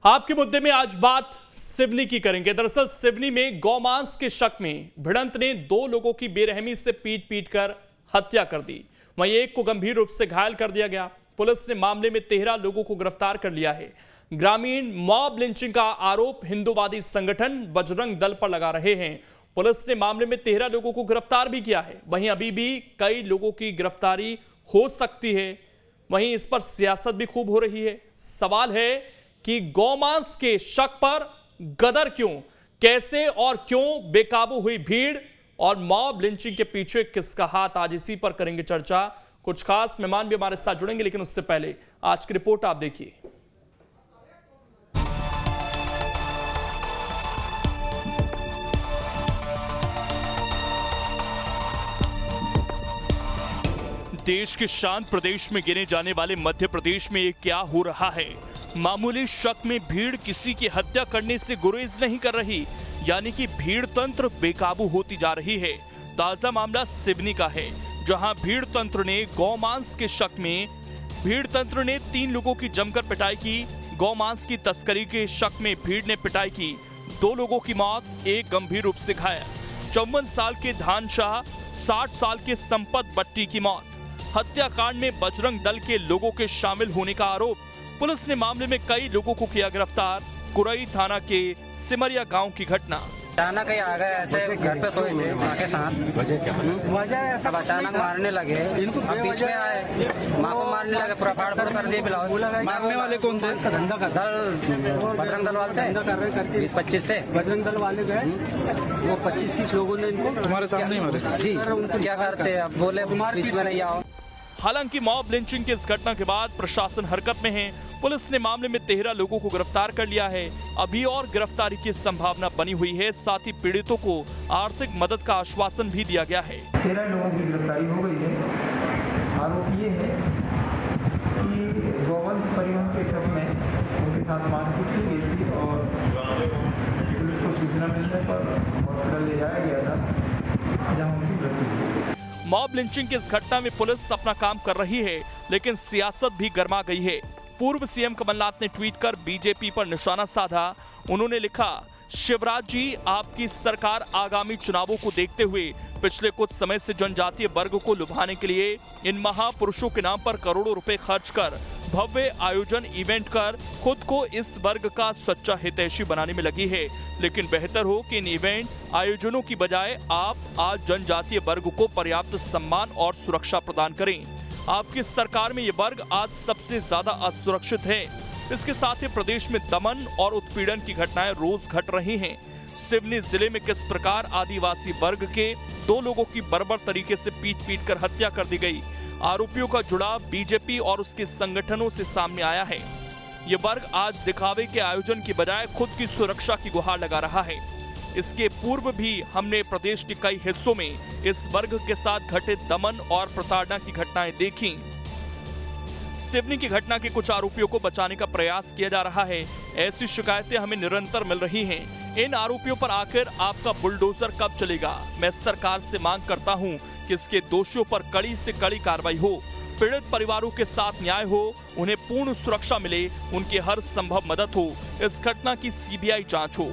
आपके मुद्दे में आज बात सिवनी की करेंगे। दरअसल सिवनी में गौमांस के शक में भिड़ंत ने 2 लोगों की बेरहमी से पीट पीट कर हत्या कर दी। वहीं एक को गंभीर रूप से घायल कर दिया गया। पुलिस ने मामले में 13 लोगों को गिरफ्तार कर लिया है। ग्रामीण मॉब लिंचिंग का आरोप हिंदूवादी संगठन बजरंग दल पर लगा रहे हैं। पुलिस ने मामले में 13 लोगों को गिरफ्तार भी किया है। वहीं अभी भी कई लोगों की गिरफ्तारी हो सकती है। वहीं इस पर सियासत भी खूब हो रही है। सवाल है कि गौमांस के शक पर गदर क्यों, कैसे और क्यों बेकाबू हुई भीड़ और मॉब लिंचिंग के पीछे किसका हाथ, आज इसी पर करेंगे चर्चा। कुछ खास मेहमान भी हमारे साथ जुड़ेंगे, लेकिन उससे पहले आज की रिपोर्ट आप देखिए। देश के शांत प्रदेश में गिने जाने वाले मध्य प्रदेश में ये क्या हो रहा है। मामूली शक में भीड़ किसी की हत्या करने से गुरेज नहीं कर रही, यानी कि भीड़ तंत्र बेकाबू होती जा रही है। ताजा मामला सिवनी का है, जहां भीड़ तंत्र ने गौमांस के शक में 3 लोगों की जमकर पिटाई की। गौमांस की तस्करी के शक में भीड़ ने पिटाई की। 2 लोगों की मौत, एक गंभीर रूप से घायल। 54 साल के धान शाह, 60 साल के संपत बट्टी की मौत। हत्याकांड में बजरंग दल के लोगों के शामिल होने का आरोप। पुलिस ने मामले में कई लोगों को किया गिरफ्तार। कुरई थाना के सिमरिया गांव की घटना। अचानक ही आ गए, ऐसे घर पे सोए थे माँ के साथ। वजह अब अचानक मारने लगे। अब बीच में आए, माँ को मारने लगे, पूरा फाड़ फोड़ कर दिए ब्लाउज। मारने वाले कौन थे? बजरंग दल वाले थे, 20-25 थे। बजरंग दल वाले गए, वो 25-30 लोगों ने इनको तुम्हारे सामने मारे जी। क्या करते, अब बोले बीच में नहीं आओ। हालांकि मॉब लिंचिंग की इस घटना के बाद प्रशासन हरकत में है। पुलिस ने मामले में 13 लोगों को गिरफ्तार कर लिया है। अभी और गिरफ्तारी की संभावना बनी हुई है। साथ ही पीड़ितों को आर्थिक मदद का आश्वासन भी दिया गया है। 13 लोगों की गिरफ्तारी हो गई है। आरोप ये है कि गौवंश परिवहन के क्रम में उनके साथ मारपीट की गई थी और पुलिस को सूचना मिलने पर हॉस्पिटल ले जाया गया था, जहां उनकी मृत्यु हुई। मॉब लिंचिंग की इस घटना में पुलिस अपना काम कर रही है, लेकिन सियासत भी गर्मा गई है। पूर्व सीएम कमलनाथ ने ट्वीट कर बीजेपी पर निशाना साधा। उन्होंने लिखा, शिवराज जी, आपकी सरकार आगामी चुनावों को देखते हुए पिछले कुछ समय से जनजातीय वर्ग को लुभाने के लिए इन महापुरुषों के नाम पर करोड़ों रुपए खर्च कर भव्य आयोजन इवेंट कर खुद को इस वर्ग का सच्चा हितैषी बनाने में लगी है। लेकिन बेहतर हो कि इन इवेंट आयोजनों की बजाय आप आज जनजातीय वर्ग को पर्याप्त सम्मान और सुरक्षा प्रदान करें। आपकी सरकार में ये वर्ग आज सबसे ज्यादा असुरक्षित है। इसके साथ ही प्रदेश में दमन और उत्पीड़न की घटनाएं रोज घट रही हैं। सिवनी जिले में किस प्रकार आदिवासी वर्ग के 2 लोगों की बर्बर तरीके से पीट पीट कर हत्या कर दी गई। आरोपियों का जुड़ाव बीजेपी और उसके संगठनों से सामने आया है। ये वर्ग आज दिखावे के आयोजन की बजाय खुद की सुरक्षा की गुहार लगा रहा है। इसके पूर्व भी हमने प्रदेश के कई हिस्सों में इस वर्ग के साथ घटित दमन और प्रताड़ना की घटनाएं देखी। सिवनी की घटना के कुछ आरोपियों को बचाने का प्रयास किया जा रहा है। ऐसी शिकायतें हमें निरंतर मिल रही हैं। इन आरोपियों पर आखिर आपका बुलडोजर कब चलेगा? मैं सरकार से मांग करता हूं कि इसके दोषियों पर कड़ी से कड़ी कार्रवाई हो, पीड़ित परिवारों के साथ न्याय हो, उन्हें पूर्ण सुरक्षा मिले, उनकी हर संभव मदद हो, इस घटना की सीबीआई जांच हो।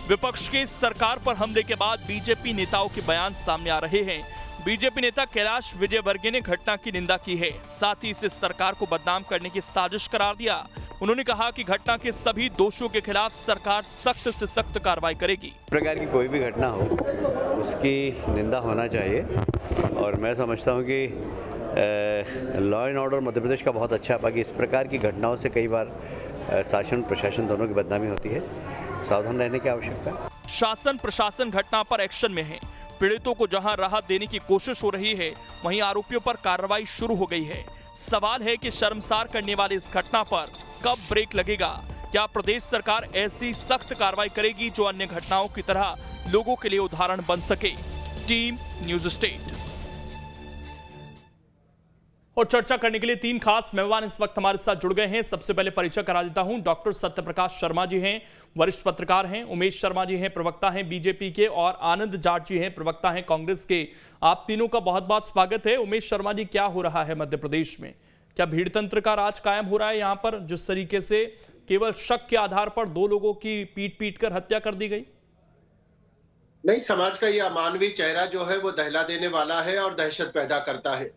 विपक्ष के सरकार पर हमले के बाद बीजेपी नेताओं के बयान सामने आ रहे हैं। बीजेपी नेता कैलाश विजयवर्गीय ने घटना की निंदा की है। साथ ही इसे सरकार को बदनाम करने की साजिश करार दिया। उन्होंने कहा कि घटना के सभी दोषियों के खिलाफ सरकार सख्त से सख्त कार्रवाई करेगी। इस प्रकार की कोई भी घटना हो उसकी निंदा होना चाहिए और मैं समझता हूं कि law and order Madhya Pradesh का बहुत अच्छा है। बाकी इस प्रकार की घटनाओं से कई बार शासन प्रशासन दोनों की बदनामी होती है। सावधान रहने की आवश्यकता है। शासन प्रशासन घटना पर एक्शन में है। पीड़ितों को जहां राहत देने की कोशिश हो रही है, वहीं आरोपियों पर कार्रवाई शुरू हो गई है। सवाल है कि शर्मसार करने वाली इस घटना पर कब ब्रेक लगेगा? क्या प्रदेश सरकार ऐसी सख्त कार्रवाई करेगी जो अन्य घटनाओं की तरह लोगों के लिए उदाहरण बन सके? Team news state. और चर्चा करने के लिए 3 खास मेहमान इस वक्त हमारे साथ जुड़ गए हैं। सबसे पहले परिचय करा देता हूं। डॉक्टर सत्यप्रकाश शर्मा जी हैं, वरिष्ठ पत्रकार हैं। उमेश शर्मा जी हैं, प्रवक्ता हैं बीजेपी के। और आनंद जाट जी हैं, प्रवक्ता हैं कांग्रेस के। आप तीनों का बहुत बहुत स्वागत है। उमेश शर्मा जी, क्या हो रहा है मध्य प्रदेश में? क्या भीड़ तंत्र का राज कायम हो रहा है यहाँ पर? जिस तरीके से केवल शक के आधार पर 2 लोगों की पीट कर हत्या कर दी गई? नहीं, समाज का यह अमानवीय चेहरा जो है वो दहला देने वाला है और दहशत पैदा करता है।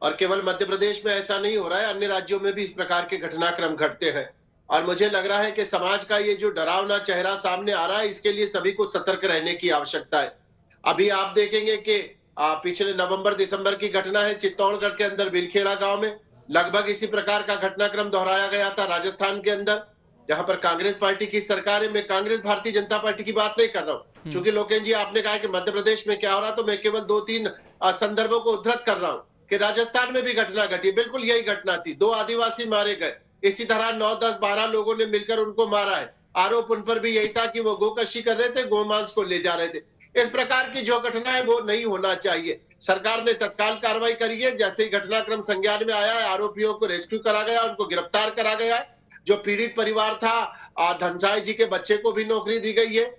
और केवल मध्य प्रदेश में ऐसा नहीं हो रहा है, अन्य राज्यों में भी इस प्रकार के घटनाक्रम घटते हैं। और मुझे लग रहा है कि समाज का ये जो डरावना चेहरा सामने आ रहा है, इसके लिए सभी को सतर्क रहने की आवश्यकता है। अभी आप देखेंगे कि पिछले नवंबर दिसंबर की घटना है, चित्तौड़गढ़ के अंदर बिलखेड़ा गांव में लगभग इसी प्रकार का घटनाक्रम दोहराया गया था। राजस्थान के अंदर जहां पर कांग्रेस पार्टी की सरकार है, मैं कांग्रेस भारतीय जनता पार्टी की बात नहीं कर रहा हूँ, क्योंकि लोकेन जी आपने कहा कि मध्य प्रदेश में क्या हो रहा, तो मैं केवल 2-3 संदर्भों को उद्धृत कर रहा हूँ कि राजस्थान में भी घटना घटी, बिल्कुल यही घटना थी। 2 आदिवासी मारे गए, इसी तरह 9, 10, 12 लोगों ने मिलकर उनको मारा है। आरोप उन पर भी यही था कि वो गोकशी कर रहे थे, गोमांस को ले जा रहे थे। इस प्रकार की जो घटना है वो नहीं होना चाहिए। सरकार ने तत्काल कार्रवाई करी है, जैसे ही घटनाक्रम संज्ञान में आया है, आरोपियों को रेस्क्यू करा गया, उनको गिरफ्तार करा गया है। जो पीड़ित परिवार था, धनसाई जी के बच्चे को भी नौकरी दी गई है,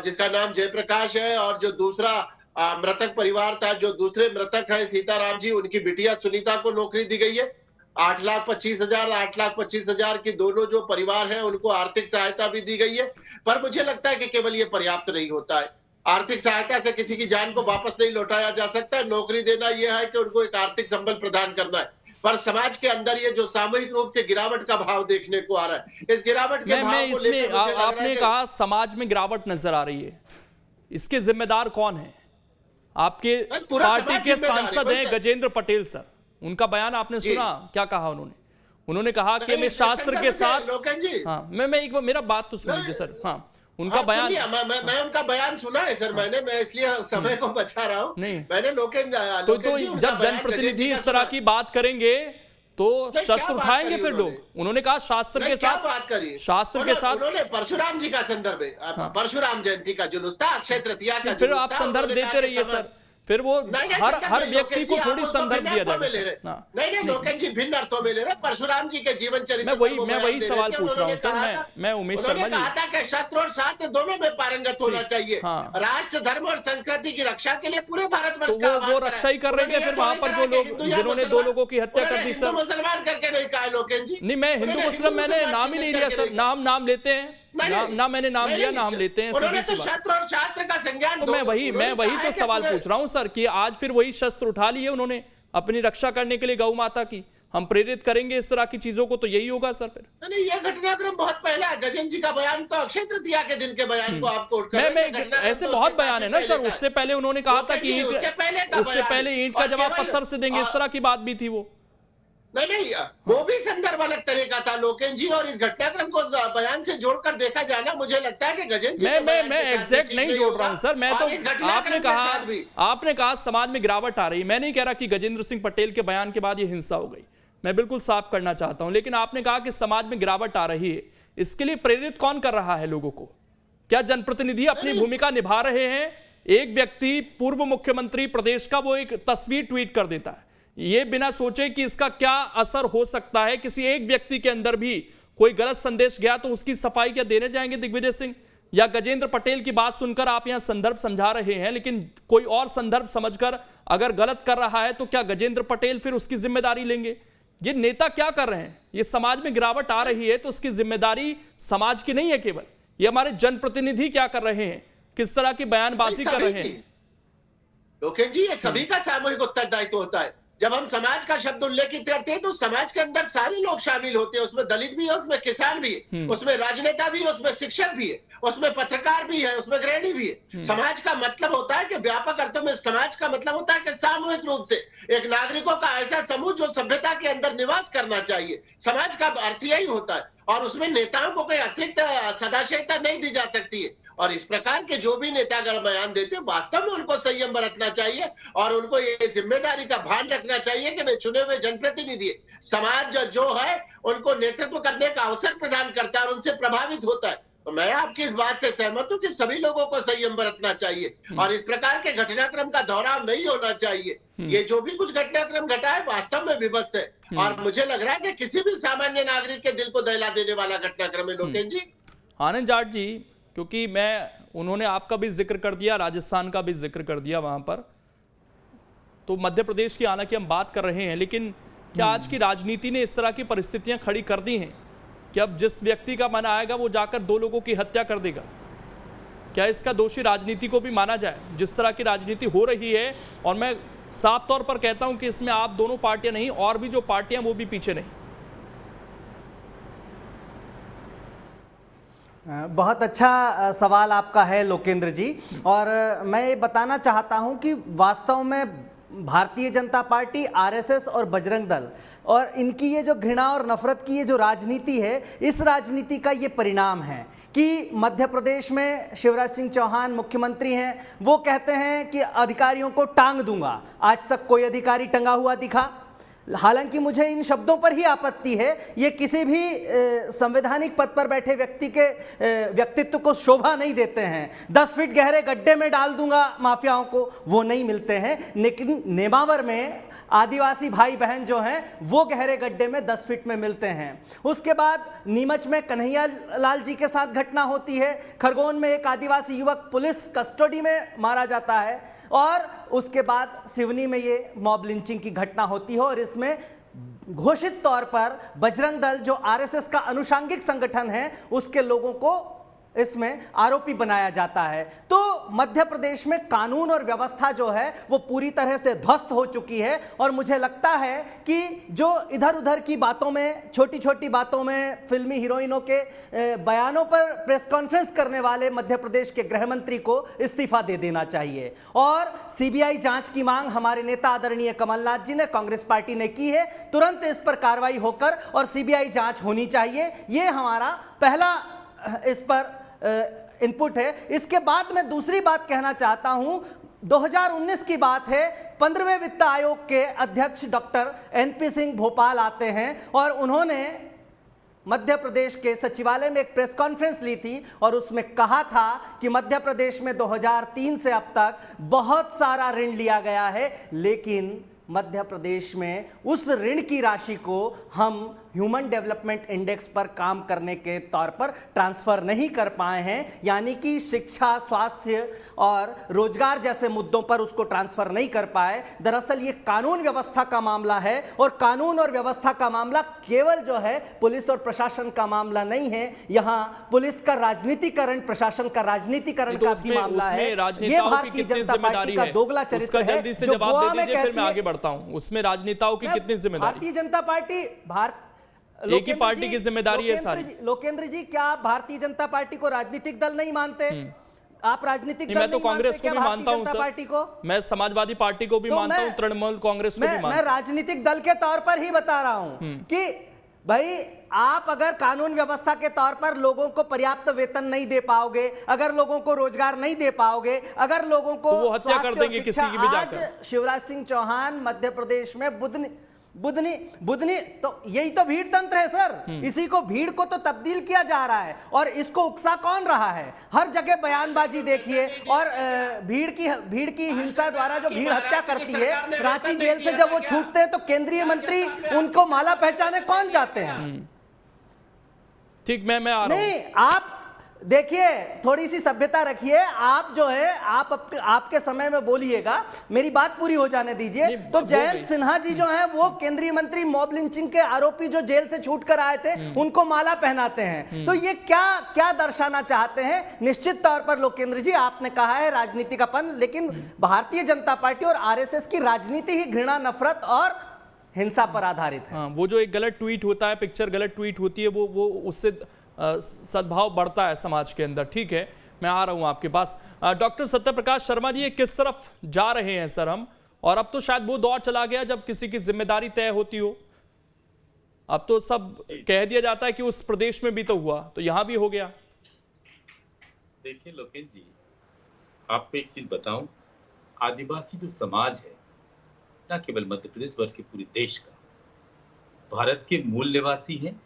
जिसका नाम जयप्रकाश है, और जो दूसरा मृतक परिवार था, जो दूसरे मृतक है सीताराम जी, उनकी बिटिया सुनीता को नौकरी दी गई है। 8,25,000 की दोनों जो परिवार है उनको आर्थिक सहायता भी दी गई है। पर मुझे लगता है कि केवल ये पर्याप्त नहीं होता है। आर्थिक सहायता से किसी की जान को वापस नहीं लौटाया जा सकता है। नौकरी देना यह है कि उनको एक आर्थिक संबल प्रदान करना है। पर समाज के अंदर ये जो सामूहिक रूप से गिरावट का भाव देखने को आ रहा है, इस गिरावट के भाव को लेकर आपने कहा समाज में गिरावट नजर आ रही है, इसके जिम्मेदार कौन है? आपके पार्टी के सांसद हैं गजेंद्र पटेल सर, उनका बयान आपने सुना, क्या कहा उन्होंने कहा कि मैं शास्त्र के साथ, हाँ मैं एक बार मेरा बात तो सुन लीजिए सर। हाँ, उनका बयान, मैं उनका बयान सुना है सर, मैं इसलिए समय को बचा रहा हूँ। नहीं, मैंने तो जब जनप्रतिनिधि इस तरह की बात करेंगे तो शस्त्र उठाएंगे फिर लोग। उन्होंने कहा शास्त्र के साथ बात करी, शास्त्र के साथ उन्होंने परशुराम जी का संदर्भ है, परशुराम जयंती का जुलूस था, अक्षय तृतीया का, फिर आप संदर्भ देते रहिए सर, फिर वो हर व्यक्ति को थोड़ी संदर्भ दिया जाएगा। नहीं, लोकेन जी भिन्न अर्थों में ले रहे। परशुराम जी के जीवन चरित्र मैं वही सवाल पूछ रहा हूँ सर। मैं उमेश शर्मा जी, कहा था कि शस्त्र और शास्त्र दोनों में पारंगत होना चाहिए। राष्ट्र, धर्म और संस्कृति की रक्षा के लिए पूरे भारतवर्ष का वो रक्षा ही कर रहे थे। फिर वहां पर जो लोग, जिन्होंने 2 लोगों की हत्या कर दी सर, मुसलमान करके नहीं कहा लोकेन जी। नहीं, मैं हिंदू मुस्लिम मैंने नाम ही नहीं लिया सर। नाम लेते हैं ना, मैंने नाम लिया, नाम लेते हैं। शस्त्र और शास्त्र का संज्ञान, तो मैं वही तो सवाल पूछ रहा हूं सर कि आज फिर वही शस्त्र उठा लिए उन्होंने अपनी रक्षा करने के लिए गौ माता की। हम प्रेरित करेंगे इस तरह की चीजों को तो यही होगा सर। फिर नहीं, यह घटनाक्रम बहुत पहला है। गजेंद्र जी का बयान तो अक्षय तृतीया के दिन के बयान को आपको ऐसे बहुत बयान है ना सर। उससे पहले उन्होंने कहा था कि उससे पहले ईंट का जवाब पत्थर से देंगे, इस तरह की बात भी थी। वो नहीं, वो भी संदर्भ अलग तरह का था लोकेन जी, और इस घटनाक्रम को बयान से जोड़कर देखा जाना, मुझे लगता है कि गजेंद्र मैं एग्जैक्ट नहीं जोड़ रहा हूं सर। मैं तो आपने कहा समाज में गिरावट आ रही है। मैं नहीं कह रहा कि गजेंद्र सिंह पटेल के बयान के बाद ये हिंसा हो गई, मैं बिल्कुल साफ करना चाहता हूं। लेकिन आपने कहा कि समाज में गिरावट आ रही है, इसके लिए प्रेरित कौन कर रहा है लोगों को? क्या जनप्रतिनिधि अपनी भूमिका निभा रहे हैं? एक व्यक्ति पूर्व मुख्यमंत्री प्रदेश का, वो एक तस्वीर ट्वीट कर देता है, ये बिना सोचे कि इसका क्या असर हो सकता है। किसी एक व्यक्ति के अंदर भी कोई गलत संदेश गया तो उसकी सफाई क्या देने जाएंगे दिग्विजय सिंह? या गजेंद्र पटेल की बात सुनकर आप यहां संदर्भ समझा रहे हैं, लेकिन कोई और संदर्भ समझकर अगर गलत कर रहा है तो क्या गजेंद्र पटेल फिर उसकी जिम्मेदारी लेंगे? ये नेता क्या कर रहे हैं? ये समाज में गिरावट आ रही है तो उसकी जिम्मेदारी समाज की नहीं है केवल, ये हमारे जनप्रतिनिधि क्या कर रहे हैं, किस तरह की बयानबाजी कर रहे हैं। लोकेन जी, ये सभी का सामूहिक उत्तरदायित्व होता है। जब हम समाज का शब्द उल्लेखित करते हैं तो समाज के अंदर सारे लोग शामिल होते हैं। उसमें दलित भी है, उसमें किसान भी है, उसमें राजनेता भी है, उसमें शिक्षक भी है, उसमें पत्रकार भी है, उसमें गृहिणी भी है। समाज का मतलब होता है कि व्यापक अर्थों में समाज का मतलब होता है कि सामूहिक रूप से एक नागरिकों का ऐसा समूह जो सभ्यता के अंदर निवास करना चाहिए। समाज का अर्थ यही होता है, और उसमें नेताओं को कोई अतिरिक्त सदाशयता नहीं दी जा सकती है। और इस प्रकार के जो भी नेतागण बयान देते हैं, वास्तव में उनको संयम बरतना चाहिए और उनको ये जिम्मेदारी का भान रखना चाहिए कि वे चुने हुए जनप्रतिनिधि, समाज जो है उनको नेतृत्व करने का अवसर प्रदान करता है और उनसे प्रभावित होता है। तो मैं आपकी इस बात से सहमत हूं कि सभी लोगों को संयम बरतना चाहिए और इस प्रकार के घटनाक्रम का दोहराव नहीं होना चाहिए। ये जो भी कुछ घटनाक्रम घटा है वास्तव में विभत्स है, और मुझे लग रहा है कि किसी भी सामान्य नागरिक के दिल को दहला देने वाला घटनाक्रम है। लोकेन जी, आनंद जाट जी, क्योंकि उन्होंने आपका भी जिक्र कर दिया, राजस्थान का भी जिक्र कर दिया वहां पर, तो मध्य प्रदेश की हालांकि हम बात कर रहे हैं, लेकिन क्या आज की राजनीति ने इस तरह की परिस्थितियां खड़ी कर दी हैं कि अब जिस व्यक्ति का मन आएगा वो जाकर 2 लोगों की हत्या कर देगा? क्या इसका दोषी राजनीति को भी माना जाए? जिस तरह की राजनीति हो रही है, और मैं साफ तौर पर कहता हूं कि इसमें आप दोनों पार्टियां नहीं, और भी जो पार्टियां वो भी पीछे नहीं। बहुत अच्छा सवाल आपका है लोकेंद्र जी, और मैं ये बताना चाहता हूं कि वास्तव में भारतीय जनता पार्टी, आरएसएस और बजरंग दल और इनकी ये जो घृणा और नफरत की ये जो राजनीति है, इस राजनीति का ये परिणाम है कि मध्य प्रदेश में शिवराज सिंह चौहान मुख्यमंत्री हैं, वो कहते हैं कि अधिकारियों को टांग दूंगा। आज तक कोई अधिकारी टंगा हुआ दिखा? हालांकि मुझे इन शब्दों पर ही आपत्ति है, ये किसी भी संवैधानिक पद पर बैठे व्यक्ति के व्यक्तित्व को शोभा नहीं देते हैं। 10 फीट गहरे गड्ढे में डाल दूंगा माफियाओं को, वो नहीं मिलते हैं। लेकिन नेमावर में आदिवासी भाई बहन जो हैं वो गहरे गड्ढे में 10 फीट में मिलते हैं। उसके बाद नीमच में कन्हैया लाल जी के साथ घटना होती है, खरगोन में एक आदिवासी युवक पुलिस कस्टडी में मारा जाता है, और उसके बाद सिवनी में ये मॉब लिंचिंग की घटना होती है। और इसमें घोषित तौर पर बजरंग दल जो आरएसएस का अनुषांगिक संगठन है, उसके लोगों को इसमें आरोपी बनाया जाता है। तो मध्य प्रदेश में कानून और व्यवस्था जो है वो पूरी तरह से ध्वस्त हो चुकी है, और मुझे लगता है कि जो इधर उधर की बातों में, छोटी छोटी बातों में फिल्मी हीरोइनों के बयानों पर प्रेस कॉन्फ्रेंस करने वाले मध्य प्रदेश के गृह मंत्री को इस्तीफा दे देना चाहिए। और सीबीआई जांच की मांग हमारे नेता आदरणीय कमलनाथ जी ने, कांग्रेस पार्टी ने की है। तुरंत इस पर कार्रवाई होकर और सीबीआई जांच होनी चाहिए। ये हमारा पहला इस पर इनपुट है। इसके बाद मैं दूसरी बात कहना चाहता हूं। 2019 की बात है, 15वें वित्त आयोग के अध्यक्ष डॉक्टर एनपी सिंह भोपाल आते हैं, और उन्होंने मध्य प्रदेश के सचिवालय में एक प्रेस कॉन्फ्रेंस ली थी, और उसमें कहा था कि मध्य प्रदेश में 2003 से अब तक बहुत सारा ऋण लिया गया है, लेकिन मध्य प्रदेश में उस ऋण की राशि को हम ह्यूमन डेवलपमेंट इंडेक्स पर काम करने के तौर पर ट्रांसफर नहीं कर पाए हैं। यानी कि शिक्षा, स्वास्थ्य और रोजगार जैसे मुद्दों पर उसको ट्रांसफर नहीं कर पाए। दरअसल ये कानून व्यवस्था का मामला है, और कानून और व्यवस्था का मामला केवल जो है पुलिस और प्रशासन का मामला नहीं है। यहाँ पुलिस का राजनीतिकरण, प्रशासन का राजनीतिकरण का भी मामला है। ये भारतीय जनता पार्टी का दोगला चरित्र है जो गोवा में कहती है। आगे बढ़ता हूं, उसमें राजनेताओं की कितनी जिम्मेदारी? भारतीय जनता पार्टी एक ही पार्टी की जिम्मेदारी है सारी। लोकेंद्र जी, क्या आप भारतीय जनता पार्टी को राजनीतिक दल नहीं मानते? आप राजनीतिक दल मैं तो कांग्रेस को भी मानता हूं पार्टी को, मैं समाजवादी पार्टी को भी मानता हूं, तृणमूल कांग्रेस को भी मानता हूं। मैं राजनीतिक दल के तौर पर ही बता रहा हूं कि भाई, आप अगर कानून व्यवस्था के तौर पर लोगों को पर्याप्त वेतन नहीं दे पाओगे, अगर लोगों को रोजगार नहीं दे पाओगे, अगर लोगों को तो वो हत्या कर देंगे किसी की भी जाकर। आज शिवराज सिंह चौहान मध्य प्रदेश में बुधनी तो यही तो भीड़ तंत्र है सर। इसी को, भीड़ को तो तब्दील किया जा रहा है, और इसको उकसा कौन रहा है? हर जगह बयानबाजी देखिए, और भीड़ की हिंसा द्वारा जो भीड़ हत्या करती है, रांची जेल से जब वो छूटते हैं तो केंद्रीय मंत्री उनको माला पहचाने कौन जाते हैं? ठीक, मैं आ रहा हूं। नहीं, आप देखिए, थोड़ी सी सभ्यता रखिए। आप जो है, आपके समय में बोलिएगा, मेरी बात पूरी हो जाने दीजिए। तो जयंत सिन्हा जी जो हैं वो केंद्रीय मंत्री, मॉब लिंचिंग के आरोपी जो जेल से छूट कर आए थे, उनको माला पहनाते हैं। तो ये क्या दर्शाना चाहते हैं? निश्चित तौर पर लोकेंद्र जी, आपने कहा है राजनीति का पन, लेकिन भारतीय जनता पार्टी और आरएसएस की राजनीति ही घृणा, नफरत और हिंसा पर आधारित है। हाँ, वो जो एक गलत ट्वीट होता है, पिक्चर गलत ट्वीट होती है, वो उससे सद्भाव बढ़ता है समाज के अंदर। ठीक है, मैं आ रहा हूं आपके पास। डॉक्टर सत्यप्रकाश शर्मा जी, ये किस तरफ जा रहे हैं सर हम? और अब तो शायद वो दौर चला गया जब किसी की जिम्मेदारी तय होती हो। अब तो सब कह दिया जाता है कि उस प्रदेश में भी तो हुआ, तो यहां भी हो गया। देखिए लोकेश जी, आपको एक चीज बताऊं, आदिवासी जो समाज है, न केवल मध्य प्रदेश बल्कि पूरे देश का, भारत के मूल निवासी हैं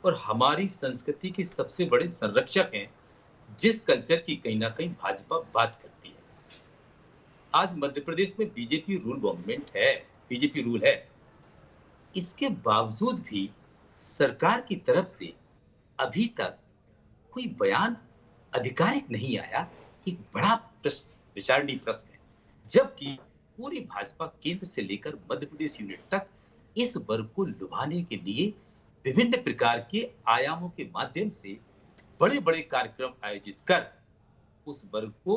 और हमारी संस्कृति के सबसे बड़े संरक्षक हैं, जिस कल्चर की कहीं ना कहीं भाजपा बात करती है। आज मध्य प्रदेश में बीजेपी रूल गवर्नमेंट है, बीजेपी रूल है, इसके बावजूद भी सरकार की तरफ से अभी तक कोई बयान आधिकारिक नहीं आया। एक बड़ा प्रश्न, विचारणीय प्रश्न है, जबकि पूरी भाजपा केंद्र से लेकर मध्य प्रदेश यूनिट तक इस वर्ग को लुभाने के लिए विभिन्न प्रकार के आयामों के माध्यम से बड़े बड़े कार्यक्रम आयोजित कर उस वर्ग को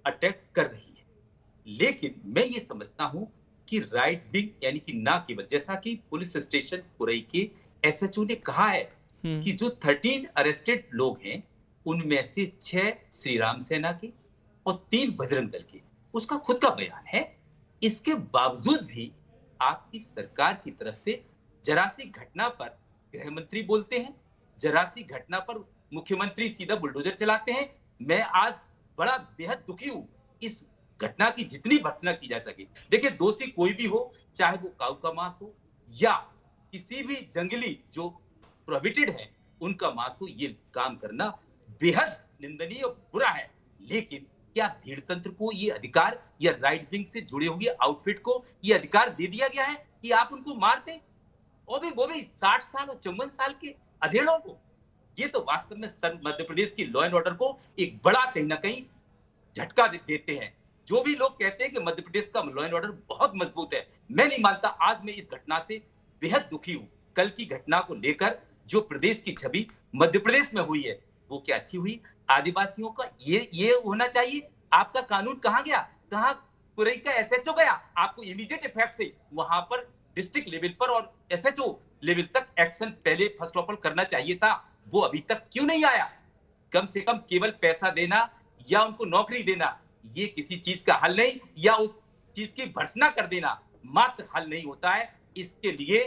अटैक कर रही है। लेकिन मैं ये समझता हूं कि राइट विंग यानी कि ना केवल, जैसा कि पुलिस स्टेशन कुरई के एसएचओ ने कहा है कि जो 13 अरेस्टेड लोग हैं उनमें से 6 श्री राम सेना के और 3 बजरंग दल के, उसका खुद का बयान है। इसके बावजूद भी आपकी सरकार की तरफ से जरा सी घटना पर गृह मंत्री बोलते हैं, जरा सी घटना पर मुख्यमंत्री सीधा बुलडोजर चलाते हैं। मैं आज बड़ा बेहद दुखी हूं। इस घटना की जितनी भर्त्सना की जा सके, देखिए दोषी कोई भी हो, चाहे वो काऊ का मांस हो या किसी भी जंगली जो प्रोहिबिटेड है उनका मांस हो, ये काम करना बेहद निंदनीय और बुरा है। लेकिन क्या भीड़ तंत्र को ये अधिकार या राइट विंग से जुड़े हुए आउटफिट को ये अधिकार दे दिया गया है कि आप उनको मार दें, और भी वो भी 60 साल और 54 साल के अधेड़ों को? ये तो वास्तव में मध्य प्रदेश की लॉ एंड ऑर्डर को एक बड़ा कहीं ना कहीं झटका देते हैं। जो भी लोग कहते हैं कि मध्य प्रदेश का लॉ एंड ऑर्डर बहुत मजबूत है, मैं नहीं मानता। आज मैं इस घटना से बेहद दुखी हूं। कल की घटना को लेकर जो प्रदेश की छवि मध्य प्रदेश में हुई है वो क्या अच्छी हुई? आदिवासियों का ये होना चाहिए। आपका कानून कहां गया? कहां कुरई का एसएचओ गया? आपको इमीडिएट इफेक्ट से वहां पर डिस्ट्रिक्ट लेवल पर और एसएचओ लेवल तक एक्शन पहले फर्स्ट ऑफ ऑल करना चाहिए था। वो अभी तक क्यों नहीं आया? कम से कम केवल पैसा देना या उनको नौकरी देना ये किसी चीज का हल नहीं, या उस चीज की भर्त्सना कर देना मात्र हल नहीं होता है। इसके लिए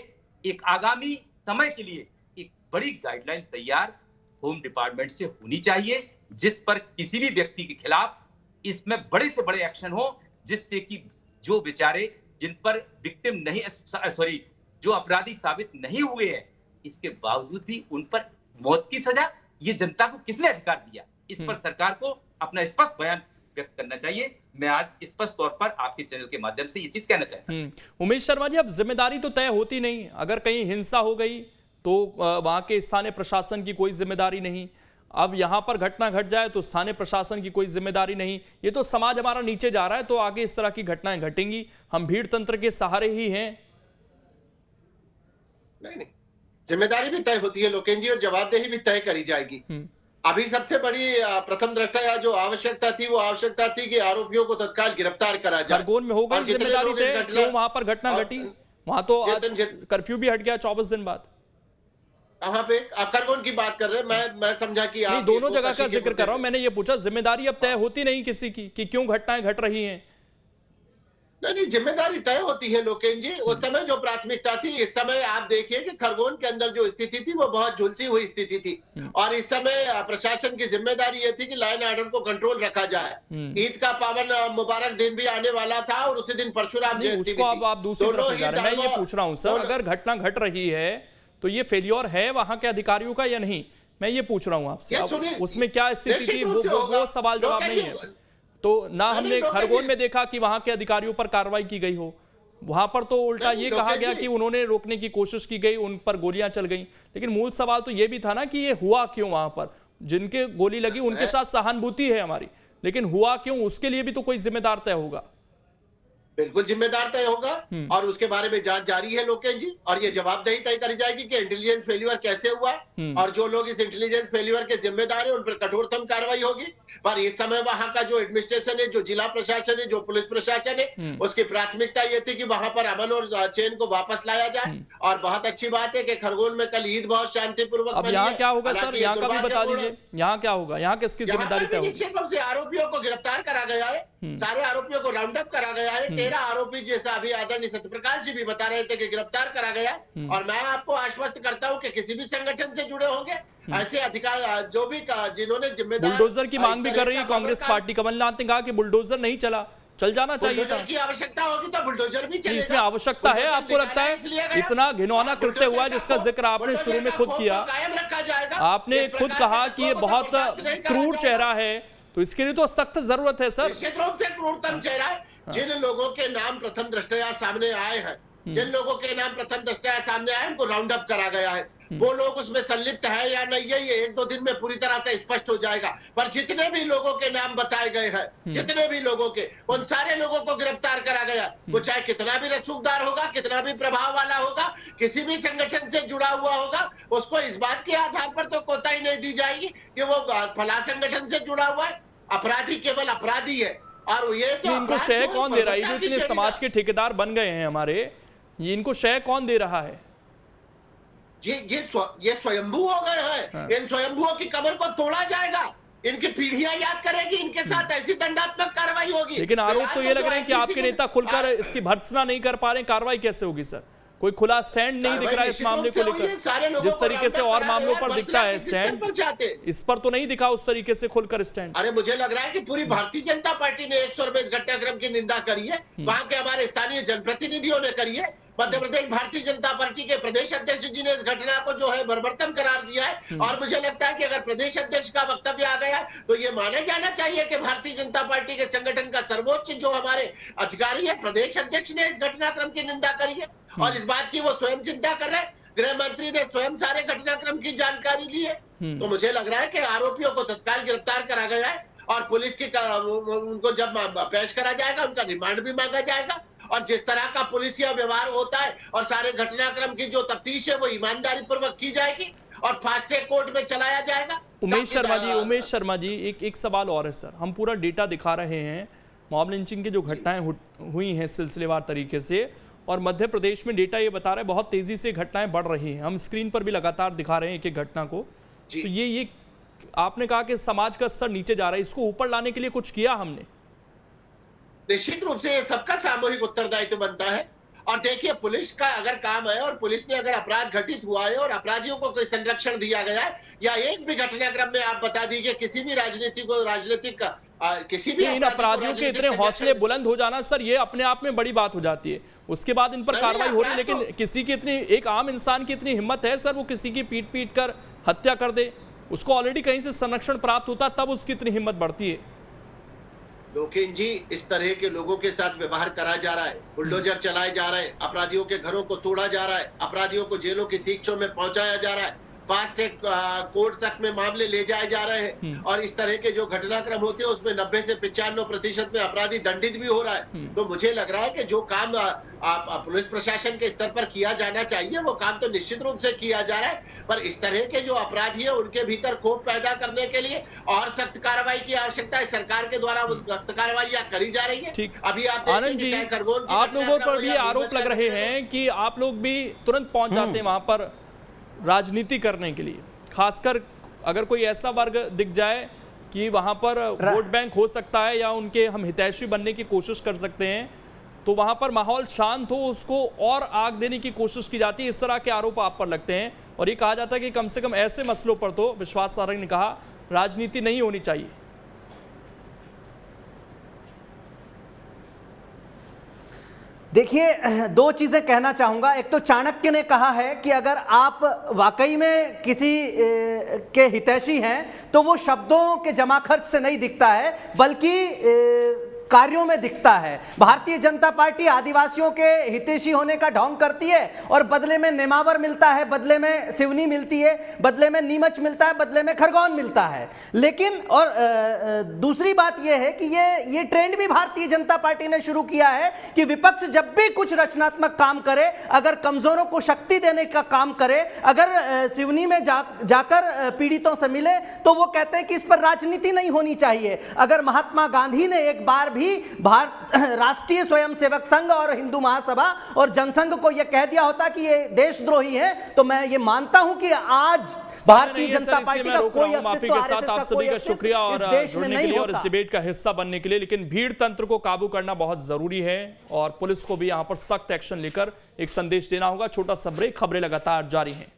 एक आगामी समय के लिए एक बड़ी गाइडलाइन तैयार होम डिपार्टमेंट से होनी चाहिए, जिस पर किसी भी व्यक्ति के खिलाफ इसमें बड़े से बड़े एक्शन हो, जिससे कि जो बेचारे जिन पर विक्टिम नहीं, सॉरी, जो अपराधी साबित नहीं हुए हैं, इसके बावजूद भी उन पर मौत की सजा, ये जनता को किसने अधिकार दिया? इस पर सरकार को अपना स्पष्ट बयान व्यक्त करना चाहिए। मैं आज स्पष्ट तौर पर आपके चैनल के माध्यम से ये चीज कहना चाहता हूं। उमेश शर्मा जी, अब जिम्मेदारी तो तय होती नहीं। अगर कहीं हिंसा हो गई तो वहां के स्थानीय प्रशासन की कोई जिम्मेदारी नहीं। अब यहां पर घटना घट जाए तो स्थानीय प्रशासन की कोई जिम्मेदारी नहीं। ये तो समाज हमारा नीचे जा रहा है, तो आगे इस तरह की घटनाएं घटेंगी। हम भीड़ तंत्र के सहारे ही हैं। नहीं, जिम्मेदारी भी तय होती है लोकेन जी, और जवाबदेही भी तय करी जाएगी। अभी सबसे बड़ी प्रथम दृष्टया जो आवश्यकता थी वो आवश्यकता थी कि आरोपियों को तत्काल गिरफ्तार करा जाए। खरगोन में हो गई जिम्मेदारी तय, क्यों वहां पर घटना घटी? वहां तो कर्फ्यू भी हट गया 24 दिन बाद। कहां पे आप खरगोन की बात कर रहे हैं? मैं समझा कि आप दोनों जगह का जिक्र कर रहा हूं। मैंने ये पूछा, जिम्मेदारी अब तय होती नहीं किसी की कि क्यों घटनाएं घट रही हैं? नहीं, जिम्मेदारी तय होती है लोकेन जी। उस समय जो प्राथमिकता थी, इस समय आप देखिए कि खरगोन के अंदर जो स्थिति थी वो बहुत झुलसी हुई स्थिति थी, और इस समय प्रशासन की जिम्मेदारी ये थी कि लाइन ऑर्डर को कंट्रोल रखा जाए। ईद का पावन मुबारक दिन भी आने वाला था और उसी दिन परशुराम जयंती भी थी। आप दूसरी तरफ जा रहे हैं। मैं ये पूछ रहा हूं सर, अगर घटना घट रही है तो ये फेलियर है वहां के अधिकारियों का या नहीं? मैं ये पूछ रहा हूं आपसे। उसमें क्या स्थिति थी वो सवाल जवाब नहीं है। तो ना हमने खरगोन में देखा कि वहां के अधिकारियों पर कार्रवाई की गई हो। वहां पर तो उल्टा ये कहा गया कि उन्होंने रोकने की कोशिश की गई, उन पर गोलियां चल गई। लेकिन मूल सवाल तो ये भी था ना कि ये हुआ क्यों? वहां पर जिनके गोली लगी उनके साथ सहानुभूति है हमारी, लेकिन हुआ क्यों उसके लिए भी तो कोई जिम्मेदार तय होगा। बिल्कुल जिम्मेदार तय होगा, और उसके बारे में जांच जारी है लोकेन जी, और ये जवाबदेही तय करी जाएगी कि इंटेलिजेंस फेल्यूर कैसे हुआ, और जो लोग इस इंटेलिजेंस फेल्यूर के जिम्मेदार हैं उन पर कठोरतम कार्रवाई होगी। पर इस समय वहां का जो एडमिनिस्ट्रेशन है, जो जिला प्रशासन है, जो पुलिस प्रशासन है, उसकी प्राथमिकता ये थी कि वहां पर अमन और चैन को वापस लाया जाए। और बहुत अच्छी बात है कि खरगोन में कल ईद बहुत शांतिपूर्वक। अब यहाँ क्या होगा सर? यहाँ का भी बता दीजिए, यहाँ क्या होगा? यहाँ किसकी जिम्मेदारी तय होगी? निश्चित रूप से आरोपियों को गिरफ्तार करा गया है, सारे आरोपियों को राउंड अप करा गया है। 13 आरोपी, जैसा अभी आदरणीय सत्यप्रकाश जी भी बता रहे थे, कि गिरफ्तार करा गया। और मैं आपको आश्वस्त करता हूं कि किसी भी संगठन से जुड़े होंगे ऐसे अधिकार जो भी जिन्होंने जिम्मेदार। बुलडोजर की मांग भी कर रही है कांग्रेस पार्टी। कमलनाथ ने कहा कि बुलडोजर नहीं चला, चल जाना चाहिए था। की आवश्यकता होगी तो बुलडोजर भी चलेगा। इसमें आवश्यकता है? आपको लगता है इतना घिनौना कृत्य हुआ है जिसका जिक्र आपने शुरू में खुद किया? आपने खुद कहा कि ये बहुत क्रूर चेहरा है, तो इसके लिए तो सख्त जरूरत है सर। निश्चित रूप से क्रूरतम चेहरा है। जिन लोगों के नाम प्रथम दृष्टया सामने आए हैं जिन लोगों के नाम प्रथम दृष्टया सामने आए उनको राउंड अप करा गया है। वो लोग उसमें संलिप्त है या नहीं है, ये 1-2 दिन में पूरी तरह से स्पष्ट हो जाएगा। पर जितने भी लोगों के नाम बताए गए हैं, जितने भी लोगों के, उन सारे लोगों को गिरफ्तार करा गया। वो चाहे कितना भी रसूखदार होगा, कितना भी प्रभाव वाला होगा, किसी भी संगठन से जुड़ा हुआ होगा, उसको इस बात के आधार पर तो कोताही नहीं दी जाएगी कि वो फला संगठन से जुड़ा हुआ है। अपराधी केवल अपराधी है। और ये तो इनको शय कौन दे रहा है? जो इतने समाज के ठेकेदार बन गए हैं हमारे, ये इनको शय कौन दे रहा है? ये स्वयंभू हो गए हैं। इन स्वयंभुओं की कमर को तोड़ा जाएगा। इनकी पीढ़ियां याद करेगी, इनके साथ ऐसी दंडात्मक कार्रवाई होगी। लेकिन आरोप तो ये लग रहे हैं कि आपके नेता खुलकर इसकी भर्त्सना नहीं कर पा रहे। कार्रवाई कैसे होगी सर? कोई खुला स्टैंड नहीं दिख रहा है इस मामले को लेकर, जिस तरीके से और मामलों पर दिखता है स्टैंड, इस पर तो नहीं दिखा उस तरीके से खुलकर स्टैंड। अरे मुझे लग रहा है कि पूरी भारतीय जनता पार्टी ने 100 रुपए इस घटनाक्रम की निंदा करी है। वहां के हमारे स्थानीय जनप्रतिनिधियों ने करी है। मध्य प्रदेश भारतीय जनता पार्टी के प्रदेश अध्यक्ष जी ने इस घटना को जो है बर्बरतम करार दिया है। और मुझे लगता है कि अगर प्रदेश अध्यक्ष का वक्तव्य आ गया है तो ये माना जाना चाहिए कि भारतीय जनता पार्टी के संगठन का सर्वोच्च जो हमारे अधिकारी है, प्रदेश अध्यक्ष ने इस घटनाक्रम की निंदा करी है और इस बात की वो स्वयं चिंता कर रहे हैं। गृह मंत्री ने स्वयं सारे घटनाक्रम की जानकारी ली है। तो मुझे लग रहा है कि आरोपियों को तत्काल गिरफ्तार करा गया है और पुलिस की उनको जब पेश करा जाएगा, उनका रिमांड भी मांगा जाएगा। और जिस तरह का पुलिसिया व्यवहार होता है और सारे घटनाक्रम की जो तफ्तीश है वो ईमानदारी पूर्वक की जाएगी और फास्ट ट्रैक कोर्ट में चलाया जाएगा। उमेश शर्मा जी एक सवाल और है सर। हम पूरा डेटा दिखा रहे हैं, मॉब लिंचिंग की जो घटनाएं हुई हैं सिलसिलेवार तरीके से, और मध्य प्रदेश में डेटा ये बता रहा है बहुत तेजी से घटनाएं बढ़ रही हैं। हम स्क्रीन पर भी लगातार दिखा रहे हैं एक एक घटना को। तो ये आपने कहा कि समाज का स्तर नीचे जा रहा है, इसको ऊपर लाने के लिए कुछ किया हमने? निश्चित रूप से ये सबका सामूहिक उत्तरदायित्व बनता है। और देखिए, पुलिस का अगर काम है और पुलिस ने अगर अपराध घटित हुआ है और अपराधियों को कोई संरक्षण दिया गया है, या एक भी घटनाक्रम में आप बता दीजिए किसी भी राजनीतिक किसी भी इन अपराधियों के इतने हौसले बुलंद हो जाना सर, ये अपने आप में बड़ी बात हो जाती है। उसके बाद इन पर कार्रवाई हो रही है, लेकिन किसी की इतनी, एक आम इंसान की इतनी हिम्मत है सर वो किसी की पीट कर हत्या कर दे? उसको ऑलरेडी कहीं से संरक्षण प्राप्त होता तब उसकी इतनी हिम्मत बढ़ती है। लोकेन जी, इस तरह के लोगों के साथ व्यवहार करा जा रहा है, बुलडोजर चलाए जा रहे हैं, अपराधियों के घरों को तोड़ा जा रहा है, अपराधियों को जेलों की सीक्षों में पहुंचाया जा रहा है, फास्ट ट्रैक कोर्ट तक में मामले ले जाए जा रहे हैं। और इस तरह के जो घटनाक्रम होते हैं उसमें 90 से 95% में अपराधी दंडित भी हो रहा है। तो मुझे लग रहा है कि जो काम पुलिस प्रशासन के स्तर पर किया जाना चाहिए वो काम तो निश्चित रूप से किया जा रहा है। पर इस तरह के जो अपराधी है उनके भीतर क्षोभ पैदा करने के लिए और सख्त कार्रवाई की आवश्यकता है। सरकार के द्वारा वो सख्त कार्रवाई करी जा रही है। अभी आनंद जी, आप लोगों पर भी आरोप लग रहे हैं कि आप लोग भी तुरंत पहुंच जाते हैं वहां पर राजनीति करने के लिए, खासकर अगर कोई ऐसा वर्ग दिख जाए कि वहां पर वोट बैंक हो सकता है या उनके हम हितैषी बनने की कोशिश कर सकते हैं, तो वहां पर माहौल शांत हो उसको और आग देने की कोशिश की जाती है। इस तरह के आरोप आप पर लगते हैं और ये कहा जाता है कि कम से कम ऐसे मसलों पर तो विश्वास सारंग ने कहा राजनीति नहीं होनी चाहिए। देखिए, दो चीजें कहना चाहूंगा। एक तो चाणक्य ने कहा है कि अगर आप वाकई में किसी के हितैषी हैं तो वो शब्दों के जमा खर्च से नहीं दिखता है बल्कि कार्यों में दिखता है। भारतीय जनता पार्टी आदिवासियों के हितैषी होने का ढोंग करती है और बदले में नेमावर मिलता है, बदले में सिवनी मिलती है, बदले में नीमच मिलता है, बदले में खरगोन मिलता है। लेकिन और दूसरी बात यह है कि ये ट्रेंड भी भारतीय जनता पार्टी ने शुरू किया है कि विपक्ष जब भी कुछ रचनात्मक काम करे, अगर कमजोरों को शक्ति देने का काम करे, अगर सिवनी में जाकर पीड़ितों से मिले, तो वो कहते हैं कि इस पर राजनीति नहीं होनी चाहिए। अगर महात्मा गांधी ने एक बार राष्ट्रीय स्वयंसेवक संघ और हिंदू महासभा और जनसंघ को यह कह दिया होता कि ये देशद्रोही है, तो मैं ये मानता हूं कि आज भारतीय जनता पार्टी का कोई अस्तित्व, के साथ आप सभी का शुक्रिया और जुड़ने के लिए और इस डिबेट का हिस्सा बनने के लिए। लेकिन भीड़ तंत्र को काबू करना बहुत जरूरी है और पुलिस को भी यहां पर सख्त एक्शन लेकर एक संदेश देना होगा। छोटा सा ब्रेक, खबरें लगातार जारी हैं।